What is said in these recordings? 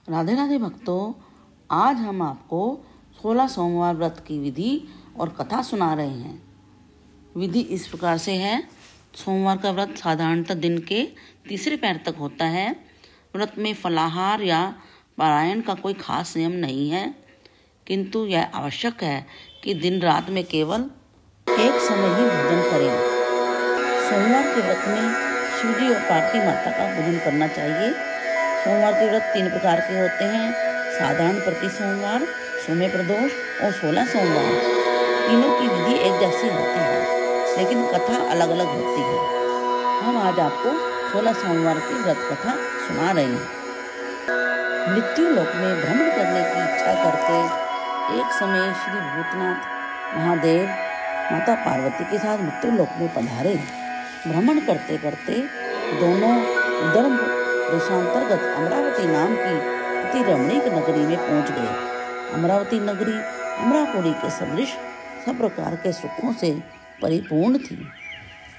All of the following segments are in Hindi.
राधे राधे भक्तों, आज हम आपको 16 सोमवार व्रत की विधि और कथा सुना रहे हैं। विधि इस प्रकार से है। सोमवार का व्रत साधारणतः दिन के तीसरे पैर तक होता है। व्रत में फलाहार या पारायण का कोई खास नियम नहीं है, किंतु यह आवश्यक है कि दिन रात में केवल एक समय ही भोजन करें। सोमवार के व्रत में शिवजी और पार्वती माता का पूजन करना चाहिए। सोमवार के व्रत 3 प्रकार के होते हैं: साधारण प्रति सोमवार, सोमे प्रदोष और 16 सोमवार। तीनों की विधि एक जैसी होती है, लेकिन कथा अलग अलग होती है। हम आज आपको 16 सोमवार की व्रत कथा सुना रहे हैं। मृत्यु लोक में भ्रमण करने की इच्छा करके एक समय श्री भूतनाथ महादेव माता पार्वती के साथ मृत्यु लोक में पधारे। भ्रमण करते करते दोनों धर्म देशांतर्गत अमरावती नाम की अति रमणीक नगरी में पहुंच गए। अमरावती नगरी अमरापुरी के सदृश सब प्रकार के सुखों से परिपूर्ण थी।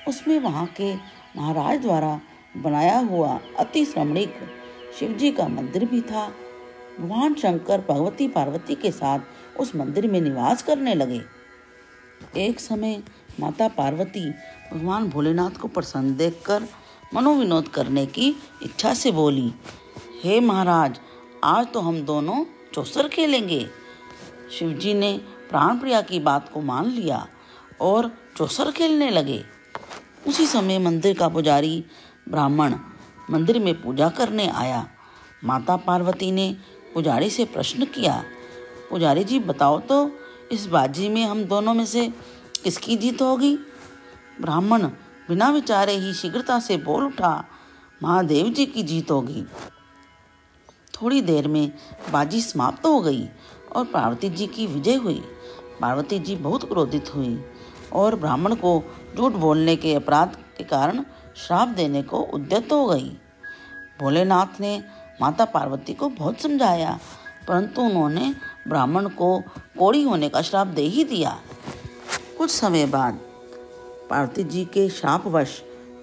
उसमें वहां के महाराज द्वारा बनाया हुआ अति रमणीक शिवजी का मंदिर भी था। भगवान शंकर भगवती पार्वती के साथ उस मंदिर में निवास करने लगे। एक समय माता पार्वती भगवान भोलेनाथ को प्रसन्न देखकर मनोविनोद करने की इच्छा से बोली, हे महाराज, आज तो हम दोनों चौसर खेलेंगे। शिवजी ने प्राण प्रिया की बात को मान लिया और चौसर खेलने लगे। उसी समय मंदिर का पुजारी ब्राह्मण मंदिर में पूजा करने आया। माता पार्वती ने पुजारी से प्रश्न किया, पुजारी जी बताओ तो इस बाजी में हम दोनों में से किसकी जीत होगी? ब्राह्मण बिना विचारे ही शीघ्रता से बोल उठा, महादेव जी की जीत होगी। थोड़ी देर में बाजी समाप्त हो गई और पार्वती जी की विजय हुई। पार्वती जी बहुत क्रोधित हुई और ब्राह्मण को झूठ बोलने के अपराध के कारण श्राप देने को उद्यत हो गई। भोलेनाथ ने माता पार्वती को बहुत समझाया, परंतु उन्होंने ब्राह्मण को कोढ़ी होने का श्राप दे ही दिया। कुछ समय बाद पार्वती जी के शापवश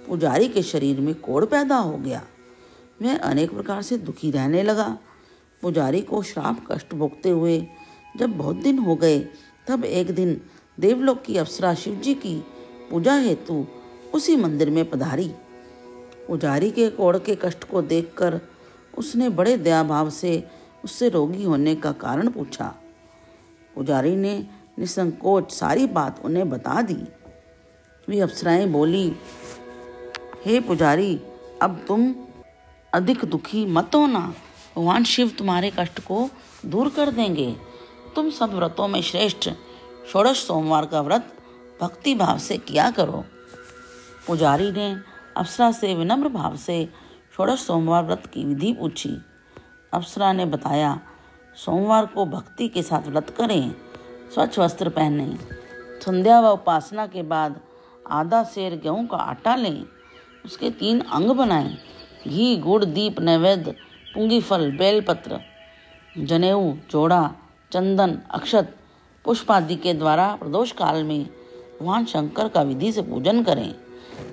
पुजारी के शरीर में कोढ़ पैदा हो गया। वह अनेक प्रकार से दुखी रहने लगा। पुजारी को श्राप कष्ट भोगते हुए जब बहुत दिन हो गए, तब एक दिन देवलोक की अप्सरा शिवजी की पूजा हेतु उसी मंदिर में पधारी। पुजारी के कोढ़ के कष्ट को देखकर उसने बड़े दया भाव से उससे रोगी होने का कारण पूछा। पुजारी ने निसंकोच सारी बात उन्हें बता दी। वे अप्सराएं बोली, हे पुजारी, अब तुम अधिक दुखी मत होना। भगवान शिव तुम्हारे कष्ट को दूर कर देंगे। तुम सब व्रतों में श्रेष्ठ 16 सोमवार का व्रत भक्ति भाव से किया करो। पुजारी ने अप्सरा से विनम्र भाव से 16 सोमवार व्रत की विधि पूछी। अप्सरा ने बताया, सोमवार को भक्ति के साथ व्रत करें, स्वच्छ वस्त्र पहनें, संध्या व उपासना के बाद आधा सेर गेहूं का आटा लें, उसके 3 अंग बनाएं, घी, गुड़, दीप, नैवेद्य, पुंगी फल, बेलपत्र, जनेऊ, जोड़ा, चंदन, अक्षत, पुष्प आदि के द्वारा प्रदोष काल में भगवान शंकर का विधि से पूजन करें।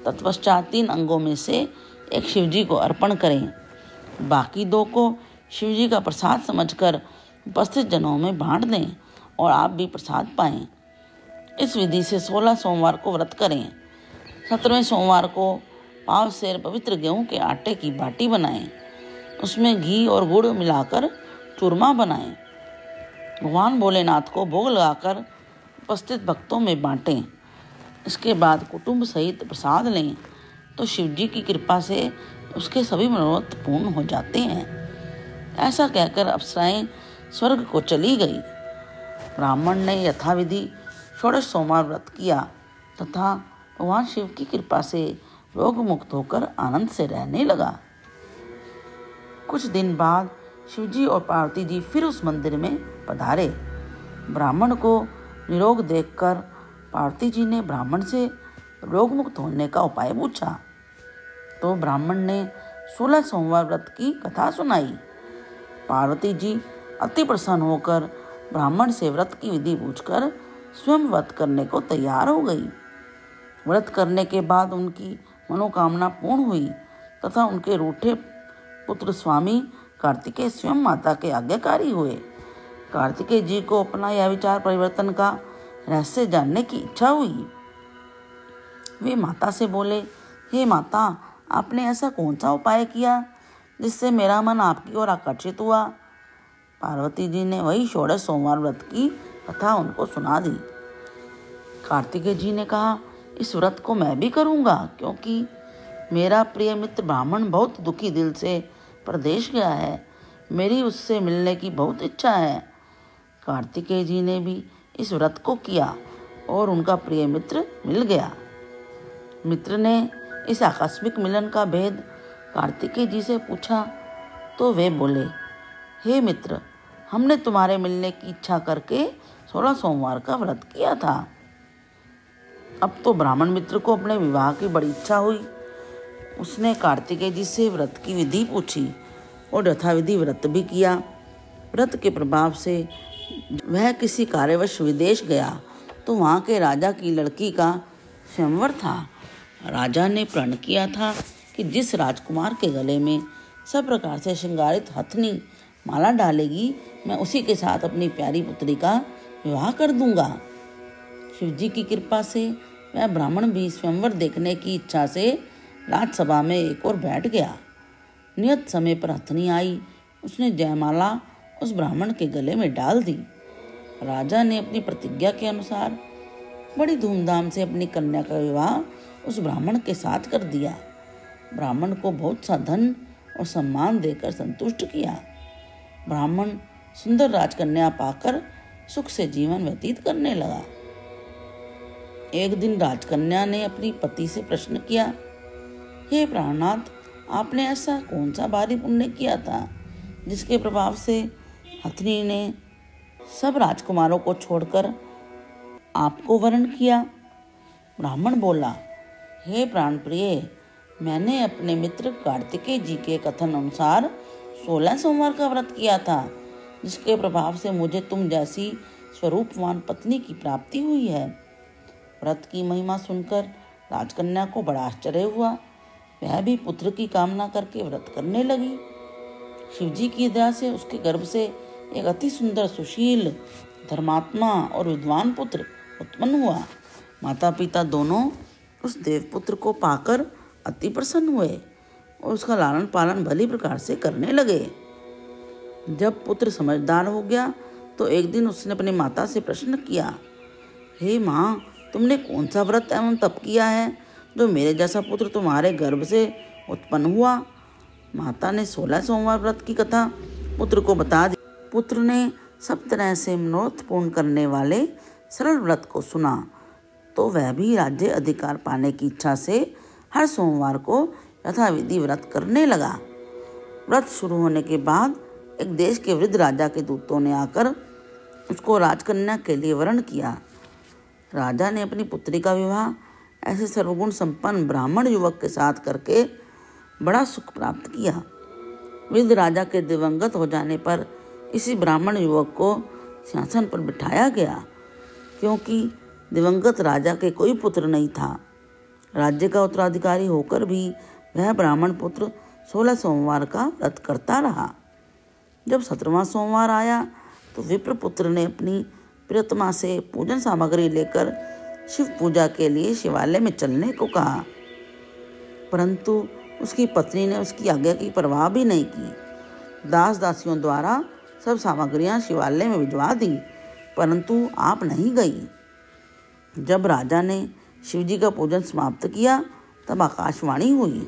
तत्पश्चात 3 अंगों में से एक शिवजी को अर्पण करें। बाकी 2 को शिवजी का प्रसाद समझकर उपस्थित जनों में बांट दें और आप भी प्रसाद पाएं। इस विधि से 16 सोमवार को व्रत करें। 17वें सोमवार को पाव सेर पवित्र गेहूं के आटे की बाटी बनाएं, उसमें घी और गुड़ मिलाकर चूरमा बनाएं। भगवान भोलेनाथ को भोग लगाकर उपस्थित भक्तों में बांटें। इसके बाद कुटुंब सहित प्रसाद लें तो शिवजी की कृपा से उसके सभी मनोरथ पूर्ण हो जाते हैं। ऐसा कहकर अप्सराएं स्वर्ग को चली गई। ब्राह्मण ने यथाविधि 16 सोमवार व्रत किया तथा भगवान शिव की कृपा से रोग मुक्त होकर आनंद से रहने लगा। कुछ दिन बाद शिवजी और पार्वती जी फिर उस मंदिर में पधारे। ब्राह्मण को निरोग देखकर पार्वती जी ने ब्राह्मण से रोग मुक्त होने का उपाय पूछा, तो ब्राह्मण ने 16 सोमवार व्रत की कथा सुनाई। पार्वती जी अति प्रसन्न होकर ब्राह्मण से व्रत की विधि पूछकर स्वयं व्रत करने को तैयार हो गई। व्रत करने के बाद उनकी मनोकामना पूर्ण हुई तथा उनके रूठे पुत्र स्वामी कार्तिकेय स्वयं माता के आज्ञाकारी हुए। कार्तिकेय जी को अपना यह विचार परिवर्तन का रहस्य जानने की इच्छा हुई। वे माता से बोले, हे माता, आपने ऐसा कौन सा उपाय किया जिससे मेरा मन आपकी ओर आकर्षित हुआ? पार्वती जी ने वही षोडश सोमवार व्रत की कथा उनको सुना दी। कार्तिकेय जी ने कहा, इस व्रत को मैं भी करूँगा, क्योंकि मेरा प्रिय मित्र ब्राह्मण बहुत दुखी दिल से प्रदेश गया है। मेरी उससे मिलने की बहुत इच्छा है। कार्तिकेय जी ने भी इस व्रत को किया और उनका प्रिय मित्र मिल गया। मित्र ने इस आकस्मिक मिलन का भेद कार्तिकेय जी से पूछा तो वे बोले, हे मित्र, हमने तुम्हारे मिलने की इच्छा करके 16 सोमवार का व्रत किया था। अब तो ब्राह्मण मित्र को अपने विवाह की बड़ी इच्छा हुई। उसने कार्तिकेय जी से व्रत की विधि पूछी और यथाविधि व्रत भी किया। व्रत के प्रभाव से वह किसी कार्यवश विदेश गया तो वहाँ के राजा की लड़की का स्वयंवर था। राजा ने प्रण किया था कि जिस राजकुमार के गले में सब प्रकार से श्रृंगारित हथनी माला डालेगी, मैं उसी के साथ अपनी प्यारी पुत्री का विवाह कर दूंगा। शिवजी की कृपा से वह ब्राह्मण भी स्वयंवर देखने की इच्छा से राजसभा में एक ओर बैठ गया। नियत समय पर हथनी आई। उसने जयमाला उस ब्राह्मण के गले में डाल दी। राजा ने अपनी प्रतिज्ञा के अनुसार बड़ी धूमधाम से अपनी कन्या का विवाह उस ब्राह्मण के साथ कर दिया। ब्राह्मण को बहुत सा धन और सम्मान देकर संतुष्ट किया। ब्राह्मण सुंदर राजकन्या पाकर सुख से जीवन व्यतीत करने लगा। एक दिन राजकन्या ने अपनी पति से प्रश्न किया, हे प्राणनाथ, आपने ऐसा कौन सा भारी पुण्य किया था जिसके प्रभाव से हथनी ने सब राजकुमारों को छोड़कर आपको वरण किया? ब्राह्मण बोला, हे प्राण प्रिय, मैंने अपने मित्र कार्तिकेय जी के कथन अनुसार 16 सोमवार का व्रत किया था, जिसके प्रभाव से मुझे तुम जैसी स्वरूपवान पत्नी की प्राप्ति हुई है। व्रत की महिमा सुनकर राजकन्या को बड़ा आश्चर्य हुआ। वह भी पुत्र की कामना करके व्रत करने लगी। शिवजी की दया से उसके गर्भ से एक अति सुंदर, सुशील, धर्मात्मा और विद्वान पुत्र उत्पन्न हुआ। माता पिता दोनों उस देवपुत्र को पाकर अति प्रसन्न हुए और उसका लालन पालन भली प्रकार से करने लगे। जब पुत्र समझदार हो गया तो एक दिन उसने अपनी माता से प्रश्न किया, हे माँ, तुमने कौन सा व्रत एवं तप किया है जो मेरे जैसा पुत्र तुम्हारे गर्भ से उत्पन्न हुआ? माता ने 16 सोमवार व्रत की कथा पुत्र को बता दी। पुत्र ने सब तरह से मनोरथ पूर्ण करने वाले सरल व्रत को सुना तो वह भी राज्य अधिकार पाने की इच्छा से हर सोमवार को यथाविधि व्रत करने लगा। व्रत शुरू होने के बाद एक देश के वृद्ध राजा के दूतों ने आकर उसको राजकन्या के लिए वरण किया। राजा ने अपनी पुत्री का विवाह ऐसे सर्वगुण संपन्न ब्राह्मण युवक के साथ करके बड़ा सुख प्राप्त किया। वृद्ध राजा के दिवंगत हो जाने पर इसी ब्राह्मण युवक को सिंहासन पर बिठाया गया, क्योंकि दिवंगत राजा के कोई पुत्र नहीं था। राज्य का उत्तराधिकारी होकर भी वह ब्राह्मण पुत्र 16 सोमवार का व्रत करता रहा। जब 17वां सोमवार आया तो विप्र पुत्र ने अपनी प्रियतमा से पूजन सामग्री लेकर शिव पूजा के लिए शिवालय में चलने को कहा, परंतु उसकी पत्नी ने उसकी आज्ञा की परवाह भी नहीं की। दास दासियों द्वारा सब सामग्रियां शिवालय में भिजवा दी, परंतु आप नहीं गई। जब राजा ने शिवजी का पूजन समाप्त किया तब आकाशवाणी हुई,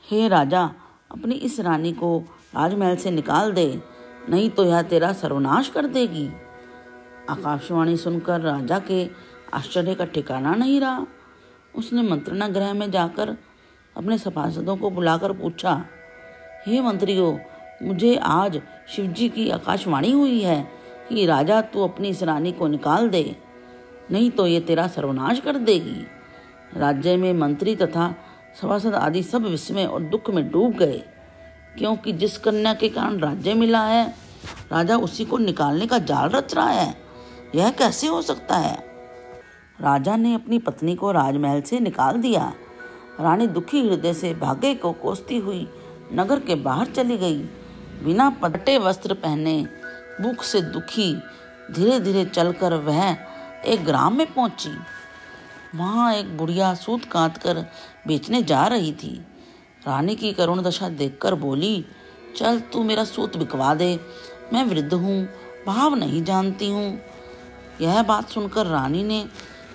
हे राजा, अपनी इस रानी को राजमहल से निकाल दे, नहीं तो यह तेरा सर्वनाश कर देगी। आकाशवाणी सुनकर राजा के आश्चर्य का ठिकाना नहीं रहा। उसने मंत्रणा गृह में जाकर अपने सभासदों को बुलाकर पूछा, हे मंत्रियों, मुझे आज शिवजी की आकाशवाणी हुई है कि राजा तू अपनी इस रानी को निकाल दे, नहीं तो ये तेरा सर्वनाश कर देगी। राज्य में मंत्री तथा सभासद आदि सब विस्मय और दुख में डूब गए, क्योंकि जिस कन्या के कारण राज्य मिला है, राजा उसी को निकालने का जाल रच रहा है। यह कैसे हो सकता है? राजा ने अपनी पत्नी को राजमहल से निकाल दिया। रानी दुखी हृदय से भाग्य को कोसती हुई नगर के बाहर चली गई। बिना पटे वस्त्र पहने भूख से दुखी धीरे धीरे चलकर वह एक ग्राम में पहुंची। वहां एक बुढ़िया सूत काट कर बेचने जा रही थी। रानी की करुण दशा देखकर बोली, चल तू मेरा सूत बिकवा दे, मैं वृद्ध हूँ, भाव नहीं जानती हूँ। यह बात सुनकर रानी ने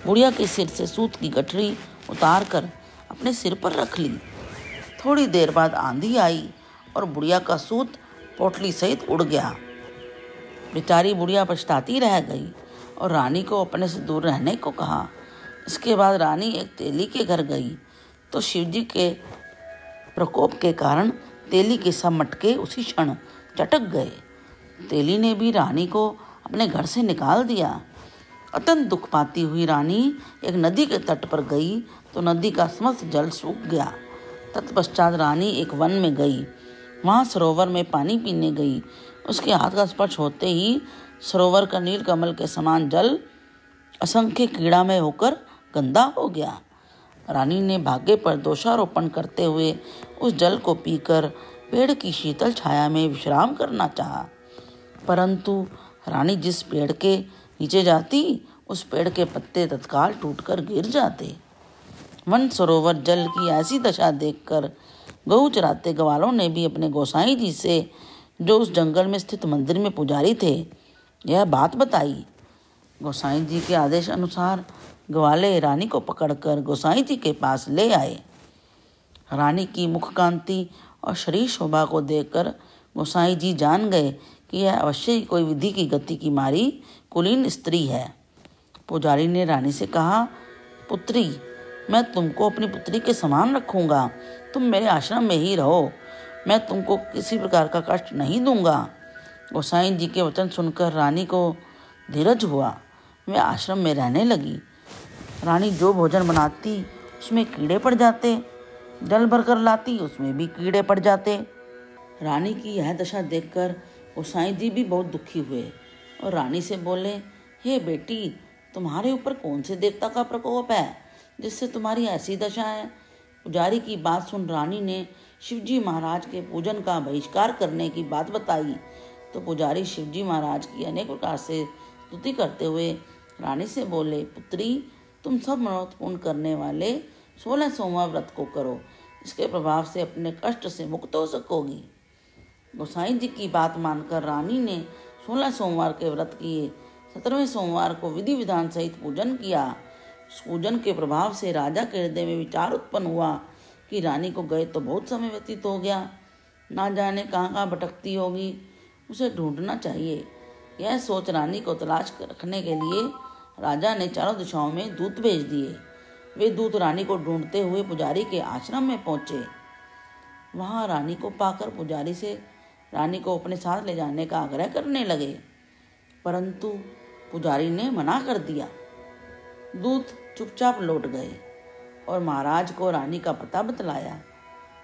बुढ़िया के सिर से सूत की गठरी उतार कर अपने सिर पर रख ली। थोड़ी देर बाद आंधी आई और बुढ़िया का सूत पोटली सहित उड़ गया। बेचारी बुढ़िया पछताती रह गई और रानी को अपने से दूर रहने को कहा। इसके बाद रानी एक तेली के घर गई तो शिवजी के प्रकोप के कारण तेली के सब मटके उसी क्षण चटक गए। तेली ने भी रानी को अपने घर से निकाल दिया। अत्यंत दुख पाती हुई रानी एक नदी के तट पर गई तो नदी का समस्त जल सूख गया। तत्पश्चात रानी एक वन में गई। वहाँ सरोवर में पानी पीने गई। उसके हाथ का स्पर्श होते ही सरोवर का नील कमल के समान जल असंख्य कीड़ामय होकर गंदा हो गया। रानी ने भाग्य पर दोषारोपण करते हुए उस जल को पीकर पेड़ की शीतल छाया में विश्राम करना चाहा, परंतु रानी जिस पेड़ के नीचे जाती उस पेड़ के पत्ते तत्काल टूटकर गिर जाते। वन सरोवर जल की ऐसी दशा देखकर गऊ चराते ग्वालों ने भी अपने गोसाई जी से, जो उस जंगल में स्थित मंदिर में पुजारी थे, यह बात बताई। गोसाई जी के आदेश अनुसार ग्वाले रानी को पकड़कर गोसाई जी के पास ले आए। रानी की मुख कांति और शरीर शोभा को देखकर गोसाई जी जान गए कि यह अवश्य ही कोई विधि की गति की मारी कुलीन स्त्री है। पुजारी ने रानी से कहा, पुत्री, मैं तुमको अपनी पुत्री के समान रखूंगा, तुम मेरे आश्रम में ही रहो, मैं तुमको किसी प्रकार का कष्ट नहीं दूंगा। गोसाई जी के वचन सुनकर रानी को धीरज हुआ। वह आश्रम में रहने लगी। रानी जो भोजन बनाती उसमें कीड़े पड़ जाते, जल भरकर लाती उसमें भी कीड़े पड़ जाते। रानी की यह दशा देखकर गोसाई जी भी बहुत दुखी हुए और रानी से बोले, हे बेटी, तुम्हारे ऊपर कौन से देवता का प्रकोप है जिससे तुम्हारी ऐसी दशा है। पुजारी की बात सुन रानी ने शिवजी महाराज के पूजन का बहिष्कार करने की बात बताई तो पुजारी शिवजी महाराज की अनेक प्रकार से स्तुति करते हुए रानी से बोले, पुत्री, तुम सब मनोरथ पूर्ण करने वाले 16 सोमवार व्रत को करो, इसके प्रभाव से अपने कष्ट से मुक्त हो सकोगी। गोसाई जी की बात मानकर रानी ने 16 सोमवार के व्रत किए। 17वें सोमवार को विधि विधान सहित पूजन किया। उस पूजन के प्रभाव से राजा के हृदय में विचार उत्पन्न हुआ कि रानी को गए तो बहुत समय व्यतीत हो गया, ना जाने कहाँ कहाँ भटकती होगी, उसे ढूंढना चाहिए। यह सोच रानी को तलाश रखने के लिए राजा ने चारों दिशाओं में दूत भेज दिए। वे दूत रानी को ढूंढते हुए पुजारी के आश्रम में पहुंचे। वहां रानी को पाकर पुजारी से रानी को अपने साथ ले जाने का आग्रह करने लगे, परंतु पुजारी ने मना कर दिया। दूत चुपचाप लौट गए और महाराज को रानी का पता बतलाया।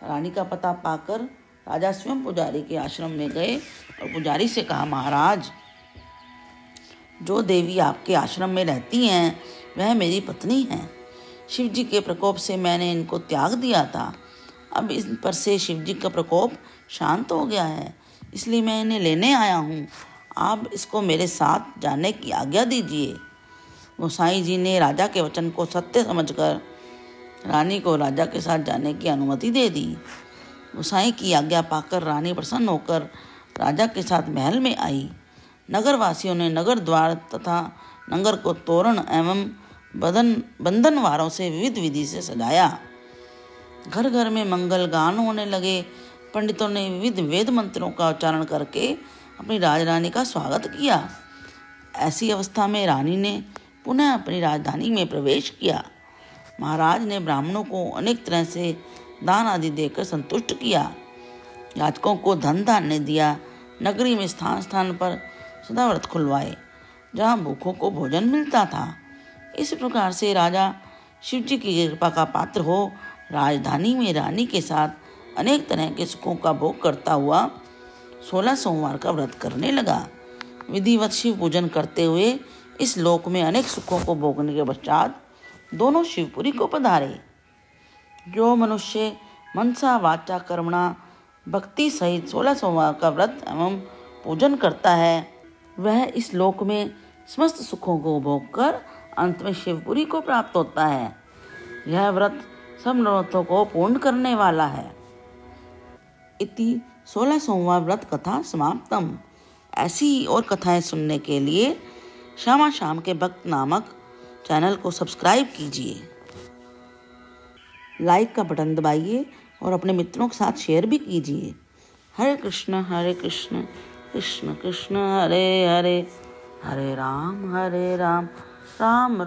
रानी का पता पाकर राजा स्वयं पुजारी के आश्रम में गए और पुजारी से कहा, महाराज, जो देवी आपके आश्रम में रहती हैं वह मेरी पत्नी हैं। शिवजी के प्रकोप से मैंने इनको त्याग दिया था, अब इन पर से शिवजी का प्रकोप शांत हो गया है, इसलिए मैं इन्हें लेने आया हूँ। आप इसको मेरे साथ जाने की आज्ञा दीजिए। गोसाई जी ने राजा के वचन को सत्य समझकर रानी को राजा के साथ जाने की अनुमति दे दी। गोसाई की आज्ञा पाकर रानी प्रसन्न होकर राजा के साथ महल में आई। नगरवासियों ने नगर द्वार तथा नगर को तोरण एवं बंधनवारों से विविध विधि से सजाया। घर घर में मंगल गान होने लगे। पंडितों ने विविध वेद मंत्रों का उच्चारण करके अपनी राजरानी का स्वागत किया। ऐसी अवस्था में रानी ने पुनः अपनी राजधानी में प्रवेश किया। महाराज ने ब्राह्मणों को अनेक तरह से दान आदि देकर संतुष्ट किया। याचकों को धन धान्य दिया। नगरी में स्थान स्थान पर सदा व्रत खुलवाए जहाँ भूखों को भोजन मिलता था। इस प्रकार से राजा शिवजी की कृपा का पात्र हो राजधानी में रानी के साथ अनेक तरह के सुखों का भोग करता हुआ 16 सोमवार का व्रत करने लगा। विधिवत शिव पूजन करते हुए इस लोक में अनेक सुखों को भोगने के पश्चात दोनों शिवपुरी को पधारे। जो मनुष्य मनसा वाचा कर्मणा भक्ति सहित 16 सोमवार का व्रत एवं पूजन करता है, वह इस लोक में समस्त सुखों को भोग कर अंत में शिवपुरी को प्राप्त होता है। यह व्रत सब मनोरथों को पूर्ण करने वाला है। इति 16 सोमवार व्रत कथा समाप्तम। ऐसी ही और कथाएं सुनने के लिए श्यामा श्याम के भक्त नामक चैनल को सब्सक्राइब कीजिए, लाइक का बटन दबाइए और अपने मित्रों के साथ शेयर भी कीजिए। हरे कृष्ण कृष्ण कृष्ण हरे हरे, हरे राम राम राम